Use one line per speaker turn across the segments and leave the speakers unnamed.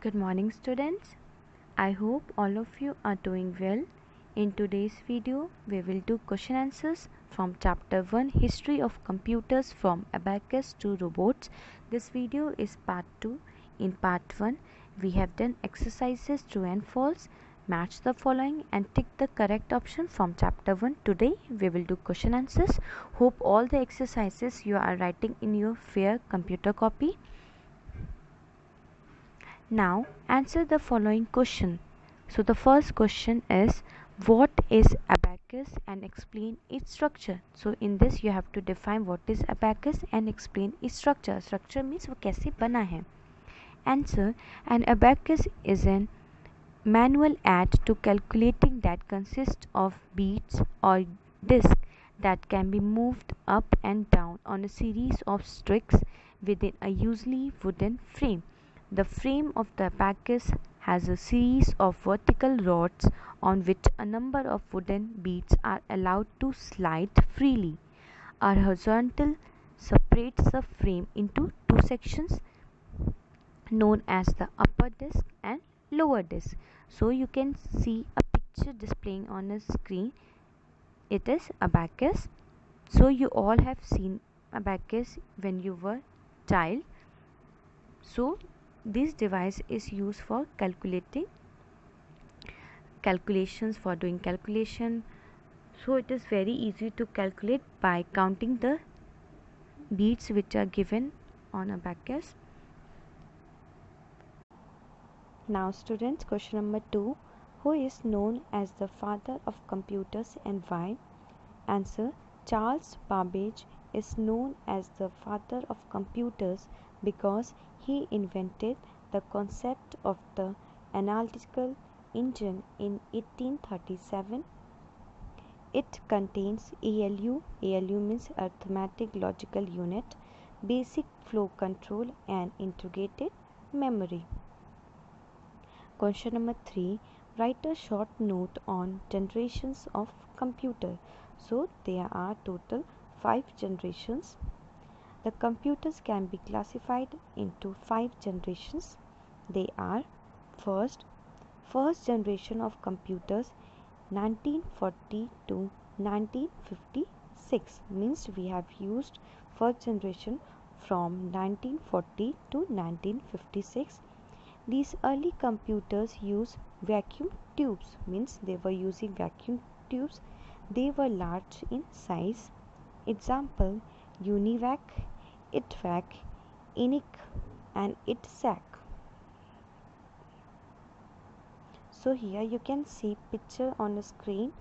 Good morning, students. I hope all of you are doing well. In today's video, we will do question answers from chapter 1 History of Computers from Abacus to Robots. This video is part 2. In part 1, we have done exercises true and false. Match the following and tick the correct option from chapter 1. Today, we will do question answers. Hope all the exercises you are writing in your fair computer copy. Now answer the following question. So the first question is, what is abacus and explain its structure. So in this you have to define what is abacus and explain its structure. Structure means वो कैसे बना है. Answer, an abacus is an manual aid to calculating that consists of beads or discs that can be moved up and down on a series of sticks within a usually wooden frame. The frame of the abacus has a series of vertical rods on which a number of wooden beads are allowed to slide freely. A horizontal separates the frame into two sections known as the upper disc and lower disc. So you can see a picture displaying on a screen. It is abacus. So you all have seen abacus when you were child. So this device is used for calculations, for doing calculation. So it is very easy to calculate by counting the beads which are given on abacus. Now students, question number 2. Who is known as the father of computers and why? Answer, Charles Babbage is known as the father of computers because he invented the concept of the analytical engine in 1837. It contains ALU, ALU means arithmetic logical unit, basic flow control and integrated memory. Question number 3. Write a short note on generations of computer. So there are total 5 generations. The computers can be classified into 5 generations. They are first generation of computers 1940 to 1956, means we have used first generation from 1940 to 1956. These early computers use vacuum tubes, means they were using vacuum tubes. They were large in size. Example, UNIVAC, ITVAC, ENIAC and ITSAC. So here you can see picture on the screen.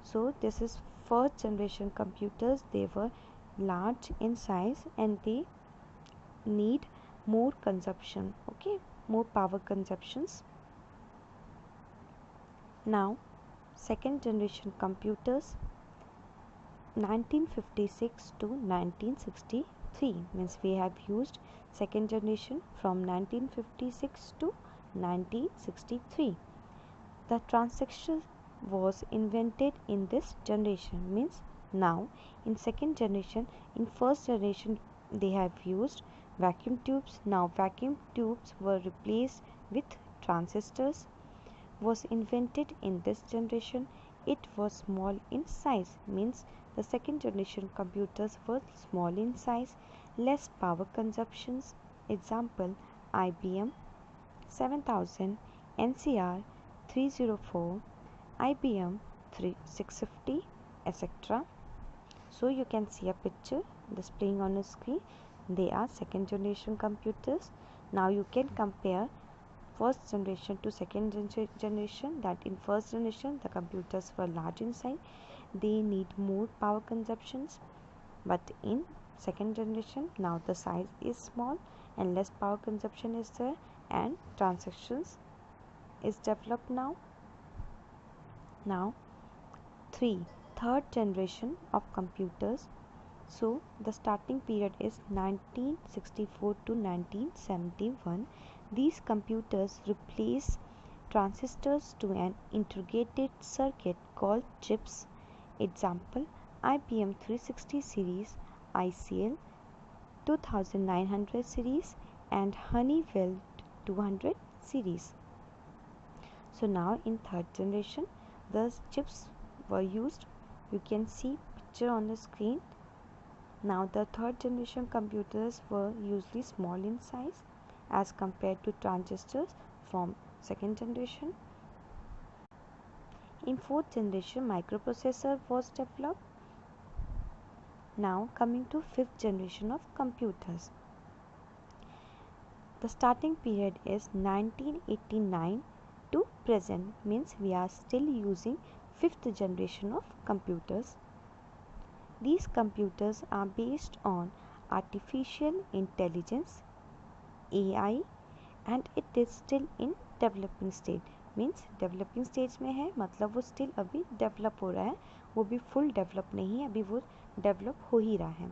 So this is first generation computers. They were large in size and they need more consumption, okay, more power consumptions. Now second generation computers 1956 to 1963, means we have used second generation from 1956 to 1963. The transistor was invented in this generation, means now in second generation. In first generation they have used vacuum tubes. Now vacuum tubes were replaced with transistors. Was invented in this generation. It was small in size, means the second generation computers were small in size, less power consumptions. Example, IBM 7000, NCR 304, IBM 650, etc. So you can see a picture displaying on a screen. They are second generation computers. Now you can compare first generation to second generation. That in first generation the computers were large in size, they need more power consumptions, but in second generation now the size is small and less power consumption is there and transactions is developed now. Now 3. Third generation of computers. So the starting period is 1964 to 1971. These computers replace transistors to an integrated circuit called chips. Example, IBM 360 series, ICL 2900 series and Honeywell 200 series. So now in third generation, the chips were used. You can see picture on the screen. Now the third generation computers were usually small in size as compared to transistors from second generation. In fourth generation, microprocessor was developed. Now coming to fifth generation of computers. The starting period is 1989 to present, means we are still using fifth generation of computers. These computers are based on artificial intelligence AI and it is still in developing stage. Means developing stage में है, मतलब वो still अभी develop हो रहा है, वो भी फुल डेवलप नहीं है, अभी वो डेवलप हो ही रहा है.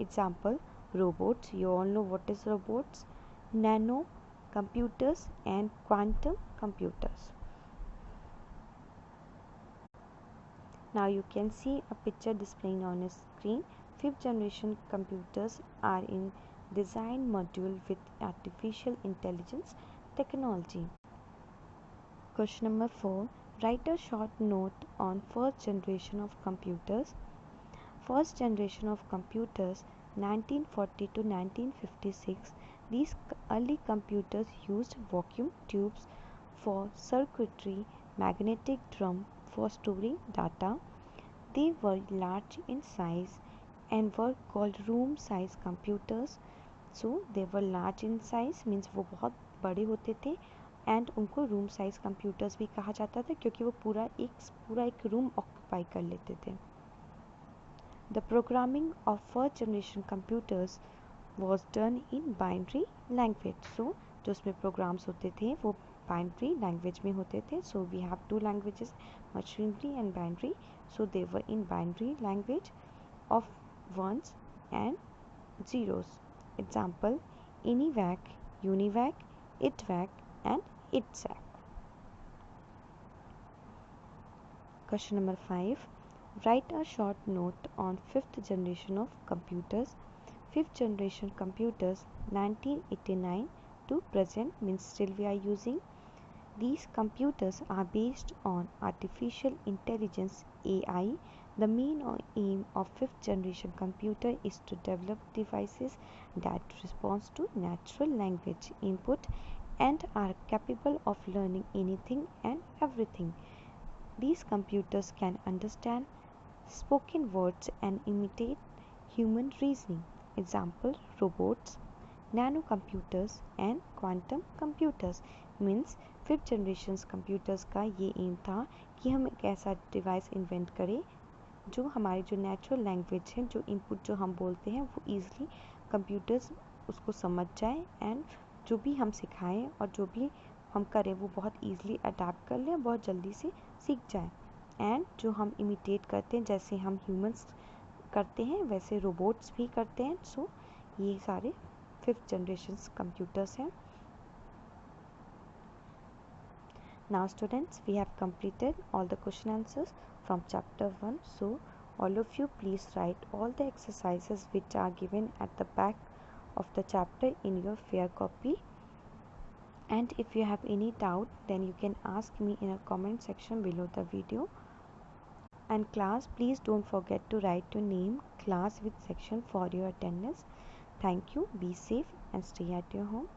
Example robots, you all know what is robots, nano computers and quantum computers. Now you can see a picture displaying on a screen. Fifth generation computers are in design module with artificial intelligence technology. Question number 4. Write a short note on first generation of computers. First generation of computers 1940 to 1956. These early computers used vacuum tubes for circuitry, magnetic drum for storing data. They were large in size and were called room size computers. So they were large in size means वो बहुत बड़े होते थे and उनको room size computers भी कहा जाता था क्योंकि वो पूरा एक रूम ऑक्यूपाई कर लेते थे. The programming of first generation computers was done in binary language. So जो उसमें प्रोग्राम्स होते थे वो बाइनरी लैंग्वेज में होते थे. So we have two languages, machinery and binary. So they were in binary language of ones and zeros. Example ENIAC, UNIVAC, ITVAC and ITSAC. Question number 5. Write a short note on fifth generation of computers. Fifth generation computers 1989 to present means still we are using. These computers are based on artificial intelligence AI. The main aim of fifth generation computer is to develop devices that respond to natural language input and are capable of learning anything and everything. These computers can understand spoken words and imitate human reasoning. Example robots, nanocomputers and quantum computers. Means fifth generation computers का ये M था कि हम एक ऐसा device invent करें जो हमारी जो नेचुरल लैंग्वेज है, जो इनपुट जो हम बोलते हैं वो ईज़िली कंप्यूटर्स उसको समझ जाए एंड जो भी हम सिखाएं और जो भी हम करें वो बहुत ईज़िली अडाप्ट कर लें, बहुत जल्दी से सीख जाए. एंड जो हम इमिटेट करते हैं, जैसे हम ह्यूमंस करते हैं वैसे रोबोट्स भी करते हैं. सो ये सारे फिफ्थ जनरेशन कंप्यूटर्स हैं. Now students, we have completed all the question answers from chapter 1. So all of you please write all the exercises which are given at the back of the chapter in your fair copy. And if you have any doubt, then you can ask me in a comment section below the video. And class, please don't forget to write your name, class with section for your attendance. Thank you. Be safe and stay at your home.